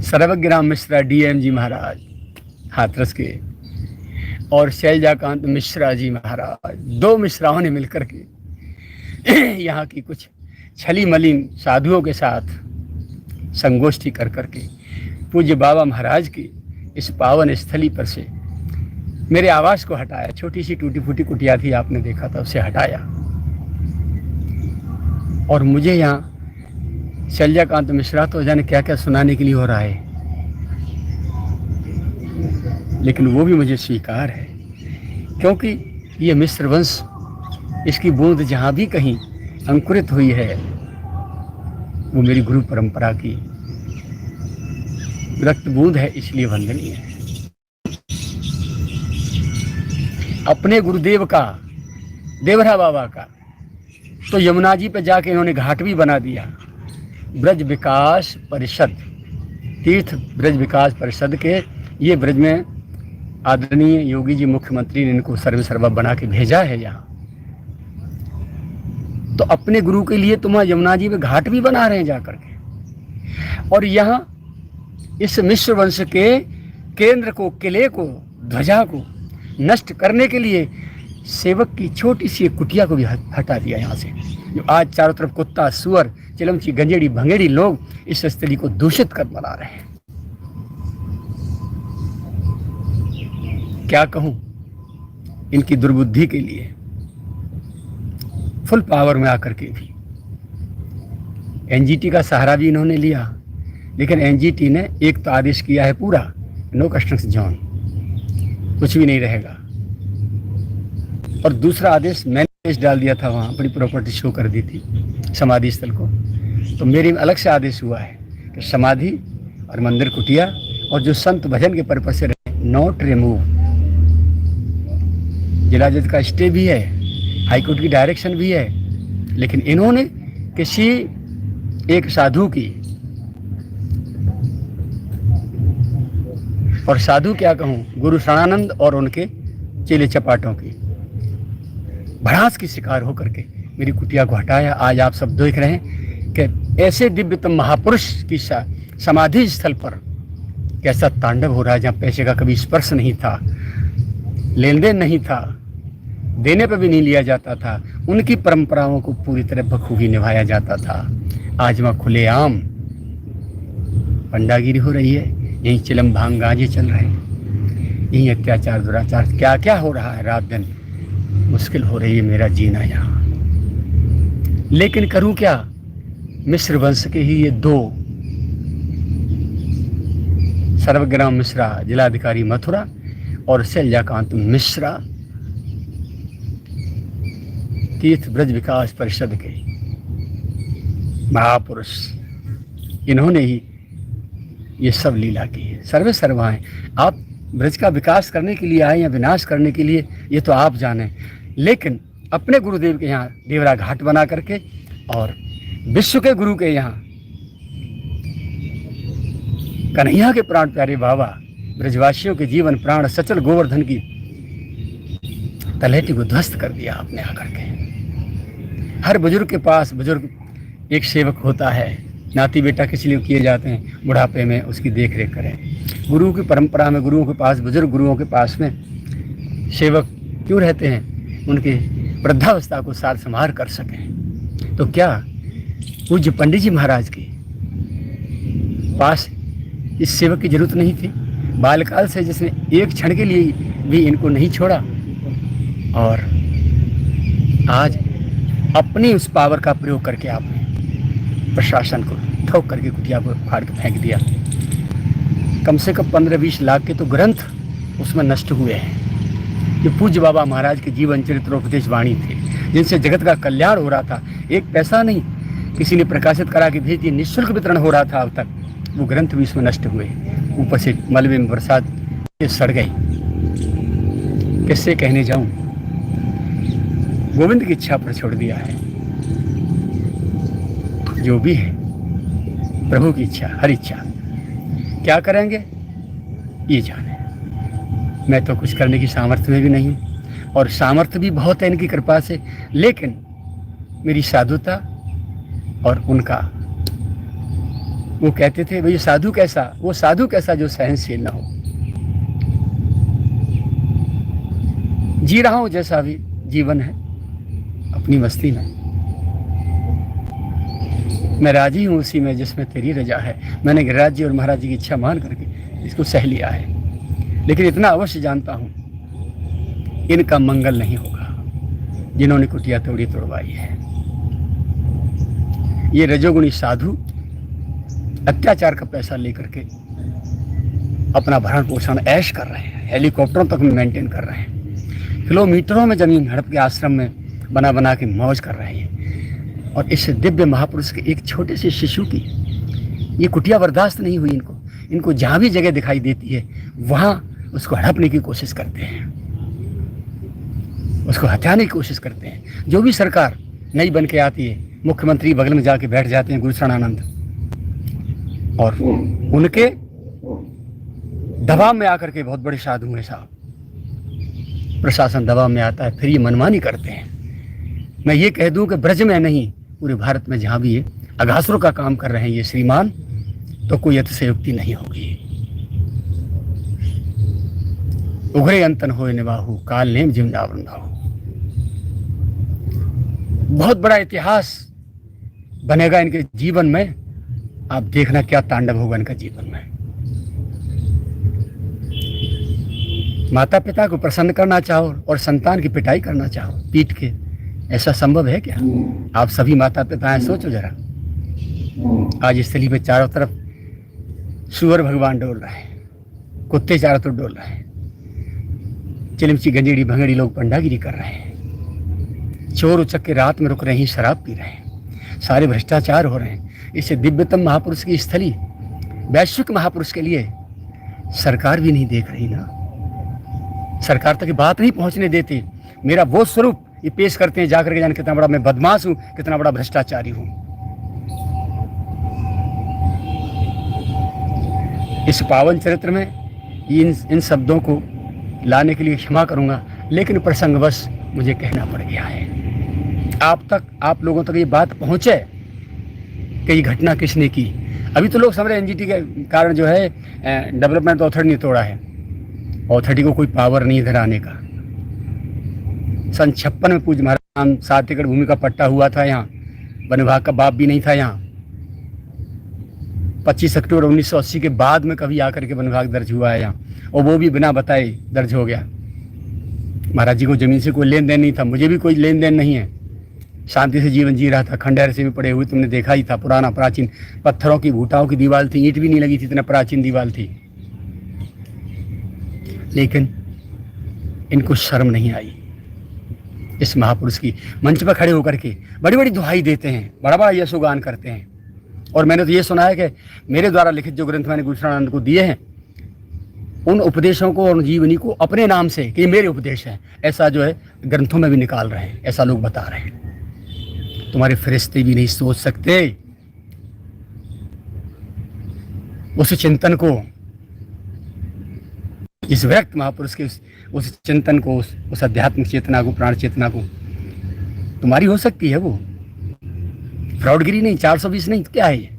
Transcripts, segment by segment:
Sarvagyaram Mishra DM G महाराज हाथरस के और शैलजाकांत मिश्रा जी महाराज, 2 मिश्राओं ने मिलकर के यहाँ की कुछ छली मलिन साधुओं के साथ संगोष्ठी कर करके पूज्य बाबा महाराज की इस पावन स्थली पर से मेरे आवास को हटाया। छोटी सी टूटी फूटी कुटिया थी, आपने देखा था, उसे हटाया और मुझे यहाँ शैलजाकांत मिश्रा तो जाने क्या क्या सुनाने के लिए हो रहा है, लेकिन वो भी मुझे स्वीकार है, क्योंकि ये मिश्र वंश, इसकी बूंद जहाँ भी कहीं अंकुरित हुई है वो मेरी गुरु परंपरा की रक्त बूंद है, इसलिए वंदनीय है। अपने गुरुदेव का, देवरा बाबा का, तो यमुना जी पे जाके इन्होंने घाट भी बना दिया। ब्रज विकास परिषद, तीर्थ ब्रज विकास परिषद के, ये ब्रज में आदरणीय योगी जी मुख्यमंत्री ने इनको सर्वे सर्वा बना के भेजा है यहाँ। तो अपने गुरु के लिए तुम यमुना जी में घाट भी बना रहे हैं जाकर के, और यहाँ इस मिश्र वंश के केंद्र को, किले को, ध्वजा को नष्ट करने के लिए सेवक की छोटी सी कुटिया को भी हटा दिया यहाँ से। जो आज चारों तरफ कुत्ता, सुअर, चिलमची, गंजेड़ी, भंगेड़ी लोग इस स्थली को दूषित कर बना रहे हैं। क्या कहूं इनकी दुर्बुद्धि के लिए। फुल पावर में आकर के भी एनजीटी का सहारा भी इन्होंने लिया, लेकिन एनजीटी ने एक तो आदेश किया है पूरा नो कंस्ट्रक्शन जोन, कुछ भी नहीं रहेगा, और दूसरा आदेश मैंने डाल दिया था, वहाँ अपनी प्रॉपर्टी शो कर दी थी समाधि स्थल को। तो मेरे अलग से आदेश हुआ है कि समाधि और मंदिर कुटिया और जो संत भजन के पर्पज से रहे, नॉट रिमूव। जिला जज का स्टे भी है, हाईकोर्ट की डायरेक्शन भी है, लेकिन इन्होंने किसी एक साधु की, और साधु क्या कहूँ, गुरु शरणानंद और उनके चेले चपाटों की भड़ास की शिकार होकर के मेरी कुटिया को हटाया। आज आप सब देख रहे हैं कि ऐसे दिव्यतम महापुरुष की समाधि स्थल पर कैसा तांडव हो रहा है, जहाँ पैसे का कभी स्पर्श नहीं था, लेन देन नहीं था, देने पर भी नहीं लिया जाता था, उनकी परंपराओं को पूरी तरह बखूबी निभाया जाता था। आज वहाँ खुलेआम पंडागिरी हो रही है, यहीं चिलम भांग गांजे चल रहे हैं, यहीं अत्याचार दुराचार क्या क्या हो रहा है, रात दिन मुश्किल हो रही है मेरा जीना यहाँ। लेकिन करूँ क्या, मिश्र वंश के ही ये 2 सर्वज्ञराम मिश्रा जिलाधिकारी मथुरा और शैलजाकांत मिश्रा तीर्थ ब्रज विकास परिषद के महापुरुष, इन्होंने ही ये सब लीला की है। सर्वे सर्वा हैं। आप ब्रज का विकास करने के लिए आए या विनाश करने के लिए, ये तो आप जाने, लेकिन अपने गुरुदेव के यहाँ देवरा घाट बना करके और विश्व के गुरु के यहाँ कन्हैया के प्राण प्यारे बाबा ब्रजवासियों के जीवन प्राण सचल गोवर्धन की तलहटी को ध्वस्त कर दिया आपने आकर के। हर बुजुर्ग के पास बुजुर्ग एक सेवक होता है, नाती बेटा किस लिए किए जाते हैं, बुढ़ापे में उसकी देख रेख करें। गुरु की परंपरा में गुरुओं के पास, बुजुर्ग गुरुओं के पास में सेवक क्यों रहते हैं, उनकी वृद्धावस्था को सार संभार कर सकें। तो क्या पूज्य पंडित जी महाराज के पास इस सेवक की जरूरत नहीं थी? बालकाल से जिसने एक क्षण के लिए भी इनको नहीं छोड़ा, और आज अपनी उस पावर का प्रयोग करके आपने प्रशासन को ठोक करके कुटिया को फाड़ के फेंक दिया। कम से कम 15-20 लाख के तो ग्रंथ उसमें नष्ट हुए हैं। ये पूज्य बाबा महाराज के जीवन चरित्र उपदेश वाणी थे, जिनसे जगत का कल्याण हो रहा था। एक पैसा नहीं किसी ने प्रकाशित करा के भेज दिए, निःशुल्क वितरण हो रहा था अब तक, वो ग्रंथ भी इसमें नष्ट हुए। ऊपर से मलबे में बरसात से सड़ गई। किससे कहने जाऊं, गोविंद की इच्छा पर छोड़ दिया है। जो भी है प्रभु की इच्छा, हर इच्छा। क्या करेंगे ये जाने। मैं तो कुछ करने की सामर्थ्य में भी नहीं, और सामर्थ्य भी बहुत है इनकी कृपा से, लेकिन मेरी साधुता और वो कहते थे भाई साधु कैसा, वो साधु कैसा जो सहनशील ना हो। जी रहा हूं जैसा भी जीवन है अपनी मस्ती में, मैं राजी हूं उसी में जिसमें तेरी रजा है। मैंने गिरिराज जी और महाराज जी की इच्छा मान करके इसको सह लिया है, लेकिन इतना अवश्य जानता हूं इनका मंगल नहीं होगा जिन्होंने कुटिया तोड़ी तोड़वाई है। ये रजोगुणी साधु अत्याचार का पैसा लेकर के अपना भरण पोषण ऐश कर रहे हैं, हेलीकॉप्टरों तक में मेंटेन कर रहे हैं, किलोमीटरों में जमीन हड़प के आश्रम में बना बना के मौज कर रहे हैं। और इस दिव्य महापुरुष के एक छोटे से शिशु की ये कुटिया बर्दाश्त नहीं हुई। इनको जहाँ भी जगह दिखाई देती है वहाँ उसको हड़पने की कोशिश करते हैं, उसको हथियाने की कोशिश करते हैं। जो भी सरकार नई बन के आती है, मुख्यमंत्री बगल में जाके बैठ जाते हैं गुरुशरणानंद, और उनके दबाव में आकर के बहुत बड़े साधु हैं साहब, प्रशासन दबाव में आता है, फिर ये मनमानी करते हैं। मैं ये कह दूं कि ब्रज में नहीं पूरे भारत में जहाँ भी ये अघासुर का काम कर रहे हैं ये श्रीमान, तो कोई अतिशयोक्ति नहीं होगी। उघरे अंतन होए निवाहु काल नेम जिम जावृंदाहु। बहुत बड़ा इतिहास बनेगा इनके जीवन में, आप देखना क्या तांडव होगा इनका जीवन में। माता पिता को प्रसन्न करना चाहो और संतान की पिटाई करना चाहो पीट के, ऐसा संभव है क्या? आप सभी माता पिता हैं, सोचो जरा। आज इस स्थली पे चारों तरफ सुअर भगवान डोल रहे हैं, कुत्ते चारों तरफ डोल रहे हैं, चिलिमची गंजेड़ी भंगड़ी लोग पंडागिरी कर रहे हैं, चोर उचक्के रात में रुक रहे हैं, शराब पी रहे हैं, सारे भ्रष्टाचार हो रहे हैं। इसे दिव्यतम महापुरुष की स्थली, वैश्विक महापुरुष के लिए सरकार भी नहीं देख रही ना, सरकार तक बात नहीं पहुंचने देती। मेरा वो स्वरूप ये पेश करते हैं जाकर के, जाने कितना बड़ा मैं बदमाश हूं, कितना बड़ा भ्रष्टाचारी हूं। इस पावन चरित्र में इन शब्दों को लाने के लिए क्षमा करूंगा, लेकिन प्रसंगवश मुझे कहना पड़ गया है। आप लोगों तक ये बात पहुंचे कि ये घटना किसने की। अभी तो लोग समझ रहे एनजीटी के कारण जो है डेवलपमेंट अथॉरिटी ने तोड़ा है, अथॉरिटी को कोई पावर नहीं इधर आने का। सन 56 में पूज्य महाराज 7 एकड़ भूमि का पट्टा हुआ था यहाँ, वन विभाग का बाप भी नहीं था यहाँ। 25 अक्टूबर 1980 के बाद में कभी आकर के वन विभाग दर्ज हुआ है यहाँ, और वो भी बिना बताए दर्ज हो गया। महाराज जी को जमीन से कोई लेन देन नहीं था, मुझे भी कोई लेन देन नहीं है, शांति से जीवन जी रहा था। खंडहर से भी पड़े हुए तुमने देखा ही था, पुराना प्राचीन पत्थरों की भूटाओं की दीवार थी, ईंट भी नहीं लगी थी, इतना प्राचीन दीवार थी। लेकिन इनको शर्म नहीं आई, इस महापुरुष की मंच पर खड़े होकर के बड़ी बड़ी दुहाई देते हैं, बड़ा बड़ा यशोगान करते हैं। और मैंने तो ये सुना है कि मेरे द्वारा लिखित जो ग्रंथ मैंने गुरुशरणानंद को दिए हैं, उन उपदेशों को और जीवनी को अपने नाम से कि मेरे उपदेश हैं, ऐसा जो है ग्रंथों में भी निकाल रहे हैं, ऐसा लोग बता रहे हैं। तुम्हारे फरिश्ते भी नहीं सोच सकते उस चिंतन को, इस व्यक्त महापुरुष के उस चिंतन को, उस आध्यात्मिक चेतना को, प्राण चेतना को। तुम्हारी हो सकती है वो, फ्रॉडगिरी नहीं, 420 नहीं, क्या है ये?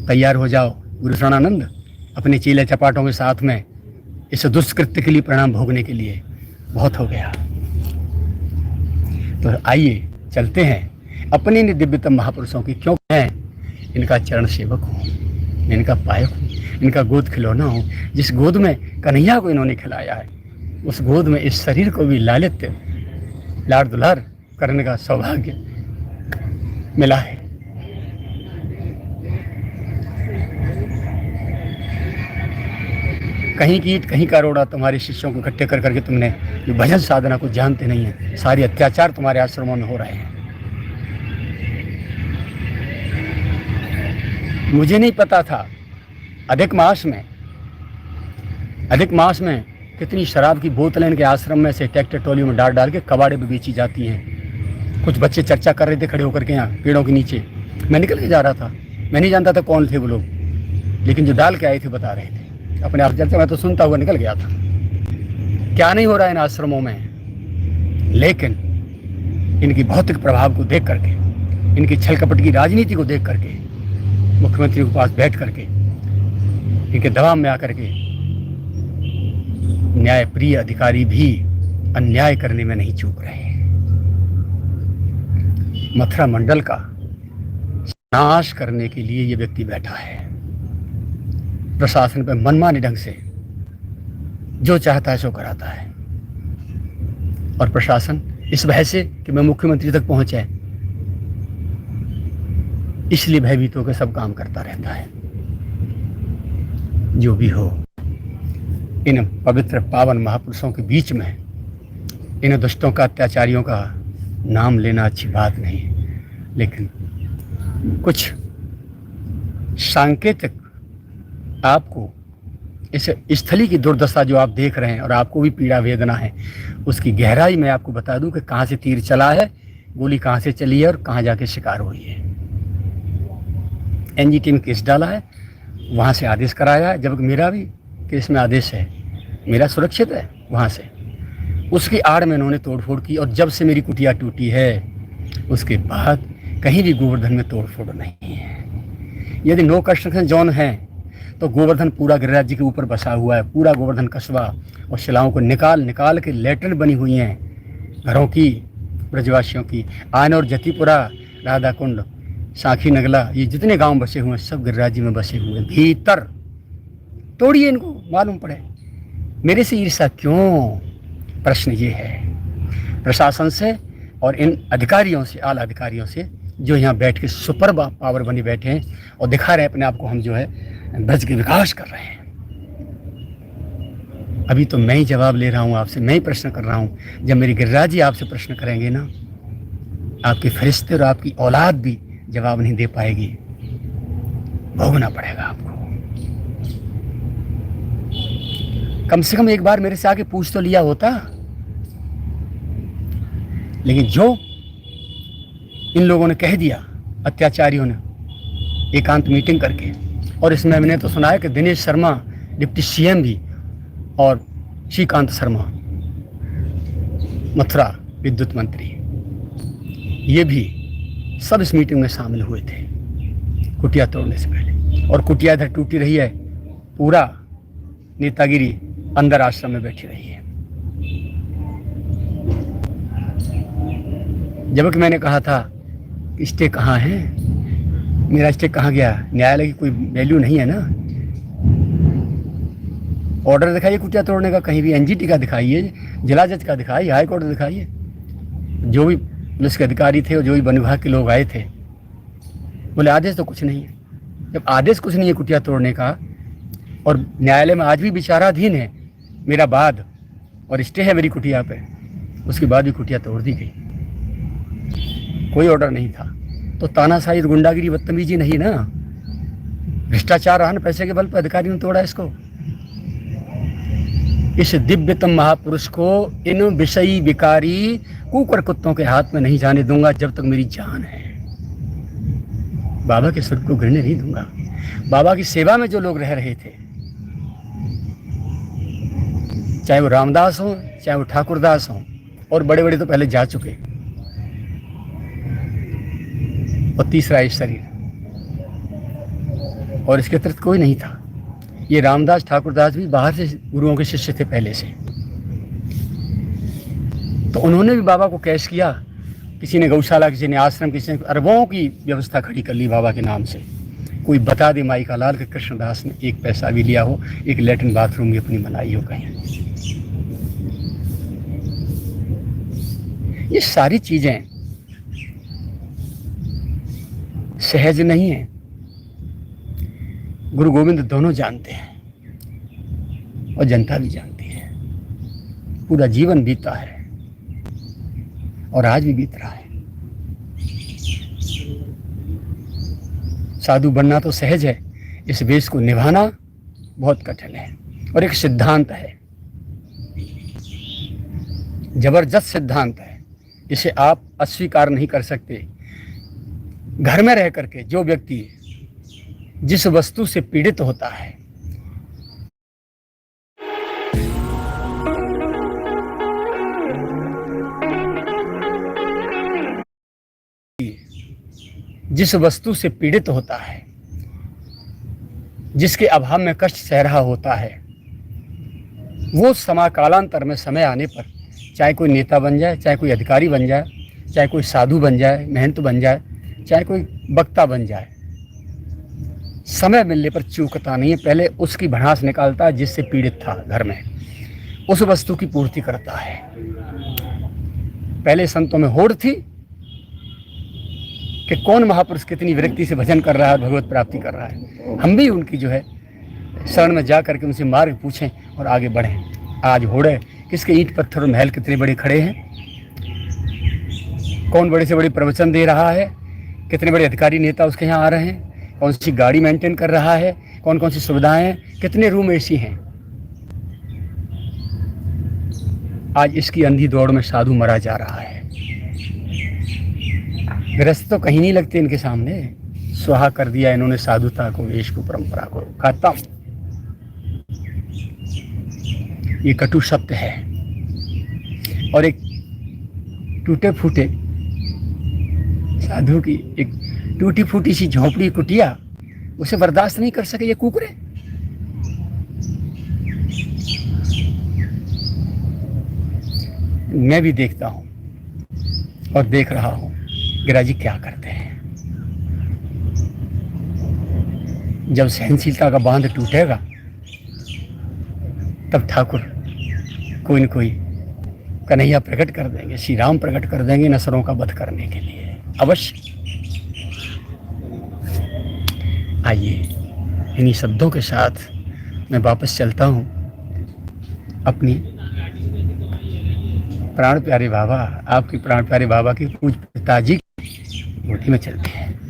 तैयार हो जाओ गुरुशरणानंद अपने चेले चपाटों के साथ में इस दुष्कृत्य के लिए परिणाम भोगने के लिए। बहुत हो गया। तो आइए चलते हैं अपने दिव्यतम महापुरुषों की, क्यों मैं इनका चरण सेवक हूँ, इनका पायक हूँ, इनका गोद खिलौना हूँ। जिस गोद में कन्हैया को इन्होंने खिलाया है, उस गोद में इस शरीर को भी लालित्य लाड़ दुलार करने का सौभाग्य मिला है। कहीं की ईंट कहीं का रोड़ा तुम्हारे शिष्यों को इकट्ठे कर करके तुमने ये भजन साधना को जानते नहीं है। सारे अत्याचार तुम्हारे आश्रमों में हो रहे हैं। मुझे नहीं पता था अधिक मास में कितनी शराब की बोतलें इनके आश्रम में से ट्रैक्टर ट्रॉलियों में डाल के कबाड़े में बेची जाती हैं। कुछ बच्चे चर्चा कर रहे थे खड़े होकर के यहाँ पेड़ों के नीचे, मैं निकल के जा रहा था, मैं नहीं जानता था कौन थे वो लोग, लेकिन जो डाल के आए थे बता रहे थे अपने आप चर्चा। मैं तो सुनता हुआ निकल गया था। क्या नहीं हो रहा है इन आश्रमों में, लेकिन इनकी भौतिक प्रभाव को देख करके, इनकी छल कपट की राजनीति को देख करके मुख्यमंत्री के पास बैठ करके इनके दबाव में आकर के न्याय प्रिय अधिकारी भी अन्याय करने में नहीं चूक रहे। मथुरा मंडल का नाश करने के लिए ये व्यक्ति बैठा है। प्रशासन पर मनमाने ढंग से जो चाहता है सो कराता है, और प्रशासन इस भय से कि मैं मुख्यमंत्री तक पहुंचे इसलिए भयभीत होकर सब काम करता रहता है। जो भी हो, इन पवित्र पावन महापुरुषों के बीच में इन दुष्टों का, अत्याचारियों का नाम लेना अच्छी बात नहीं है, लेकिन कुछ सांकेतिक आपको इस स्थली की दुर्दशा जो आप देख रहे हैं और आपको भी पीड़ा वेदना है, उसकी गहराई में आपको बता दूं कि कहाँ से तीर चला है, गोली कहाँ से चली है और कहाँ जाके शिकार हुई है। एनजीटी में केस डाला है, वहाँ से आदेश कराया है, जबकि मेरा भी केस में आदेश है, मेरा सुरक्षित है वहाँ से। उसकी आड़ में इन्होंने तोड़फोड़ की, और जब से मेरी कुटिया टूटी है उसके बाद कहीं भी गोवर्धन में तोड़फोड़ नहीं है। यदि नो कंस्ट्रक्शन जोन है तो गोवर्धन पूरा गिरिराज जी के ऊपर बसा हुआ है, पूरा गोवर्धन कस्बा, और शिलाओं को निकाल के लेटरिन बनी हुई हैं घरों की, ब्रजवासियों की। आन और जतीपुरा, राधा कुंड, साखी नगला, ये जितने गांव बसे हुए हैं सब गिरिराज जी में बसे हुए हैं। भीतर तोड़िए इनको, मालूम पड़े। मेरे से ईर्ष्या क्यों? प्रश्न ये है प्रशासन से और इन अधिकारियों से, आला अधिकारियों से, जो यहाँ बैठ के सुपर पावर बने बैठे हैं और दिखा रहे हैं अपने आप को हम जो है ब्रज के विकास कर रहे हैं। अभी तो मैं ही जवाब ले रहा हूँ आपसे, मैं ही प्रश्न कर रहा हूँ। जब मेरी गिरिराज जी आपसे प्रश्न करेंगे ना, आपके फरिश्ते और आपकी औलाद भी जवाब नहीं दे पाएगी, भोगना पड़ेगा आपको। कम से कम एक बार मेरे से आके पूछ तो लिया होता। लेकिन जो इन लोगों ने कह दिया, अत्याचारियों ने, एकांत मीटिंग करके, और इसमें मैंने तो सुना है कि दिनेश शर्मा डिप्टी सीएम भी और श्रीकांत शर्मा मथुरा विद्युत मंत्री, ये भी सब इस मीटिंग में शामिल हुए थे कुटिया तोड़ने से पहले। और कुटिया इधर टूटी रही है, पूरा नेतागिरी अंदर आश्रम में बैठी रही है। जबकि मैंने कहा था कि स्टे कहाँ है, मेरा स्टे कहाँ गया? न्यायालय की कोई वैल्यू नहीं है ना। ऑर्डर दिखाइए कुटिया तोड़ने का, कहीं भी एनजीटी का दिखाइए, जिला जज का दिखाइए, हाई कोर्ट दिखाइए। जो भी पुलिस के अधिकारी थे और जो भी वन विभाग के लोग आए थे, बोले आदेश तो कुछ नहीं है। जब आदेश कुछ नहीं है कुटिया तोड़ने का, और न्यायालय में आज भी विचाराधीन है मेरा वाद और स्टे है मेरी कुटिया पे, उसके बाद भी कुटिया तोड़ दी गई, कोई ऑर्डर नहीं था। तो तानाशाही, गुंडागिरी, बदतमीजी नहीं ना, भ्रष्टाचार रहा ना, पैसे के बल पर अधिकारियों ने तोड़ा इसको। इस दिव्यतम महापुरुष को इन विषयी विकारी कुकर कुत्तों के हाथ में नहीं जाने दूंगा जब तक मेरी जान है। बाबा के स्वरूप को गिरने नहीं दूंगा। बाबा की सेवा में जो लोग रह रहे थे, चाहे वो रामदास हो, चाहे वो ठाकुरदास हो, और बड़े बड़े तो पहले जा चुके, और तीसरा इस शरीर, और इसके अतिरिक्त कोई नहीं था। ये रामदास ठाकुरदास भी बाहर से गुरुओं के शिष्य थे पहले से, तो उन्होंने भी बाबा को कैश किया। किसी ने गौशाला, किसी ने आश्रम, किसी ने अरबों की व्यवस्था खड़ी कर ली बाबा के नाम से। कोई बता दे माई का लाल कि कृष्णदास ने एक पैसा भी लिया हो, एक लेटरिन बाथरूम भी अपनी बनाई हो कहीं। ये सारी चीजें सहज नहीं है। गुरु गोविंद दोनों जानते हैं और जनता भी जानती है। पूरा जीवन बीता है और आज भी बीत रहा है। साधु बनना तो सहज है, इस वेश को निभाना बहुत कठिन है। और एक सिद्धांत है, जबरदस्त सिद्धांत है, इसे आप अस्वीकार नहीं कर सकते। घर में रह करके जो व्यक्ति जिस वस्तु से पीड़ित होता है, जिस वस्तु से पीड़ित होता है, जिसके अभाव में कष्ट सह रहा होता है, वो समाकालांतर में समय आने पर चाहे कोई नेता बन जाए, चाहे कोई अधिकारी बन जाए, चाहे कोई साधु बन जाए, महंत बन जाए, चाहे कोई वक्ता बन जाए, समय मिलने पर चूकता नहीं है। पहले उसकी भड़ास निकालता है जिससे पीड़ित था घर में, उस वस्तु की पूर्ति करता है। पहले संतों में होड़ थी कि कौन महापुरुष कितनी विरक्ति से भजन कर रहा है, भगवत प्राप्ति कर रहा है। हम भी उनकी जो है शरण में जा करके उनसे मार्ग पूछें और आगे बढ़ें। आज होड़ है किसके ईंट पत्थर और महल कितने बड़े खड़े हैं, कौन बड़े से बड़े प्रवचन दे रहा है, कितने बड़े अधिकारी नेता उसके यहाँ आ रहे हैं, कौन सी गाड़ी मेंटेन कर रहा है, कौन कौन सी सुविधाएं हैं, कितने रूम एसी हैं। आज इसकी अंधी दौड़ में साधु मरा जा रहा है। गृहस्थ तो कहीं नहीं लगते इनके सामने। स्वाहा कर दिया इन्होंने साधुता को, वेश को, परंपरा को। खत्म। ये कटु शब्द है। और एक टूटे फूटे साधु की एक टूटी फूटी सी झोपड़ी कुटिया, उसे बर्दाश्त नहीं कर सके ये कुकरे। मैं भी देखता हूं और देख रहा हूं गिरिराज जी क्या करते हैं। जब सहनशीलता का बांध टूटेगा तब ठाकुर कोई न कोई कन्हैया प्रकट कर देंगे, श्री राम प्रकट कर देंगे नसरों का वध करने के लिए अवश्य। आइए इन्हीं शब्दों के साथ मैं वापस चलता हूँ अपनी प्राण प्यारे बाबा, आपकी प्राण प्यारे बाबा की पूज पिताजी की कोठी में चलते हैं।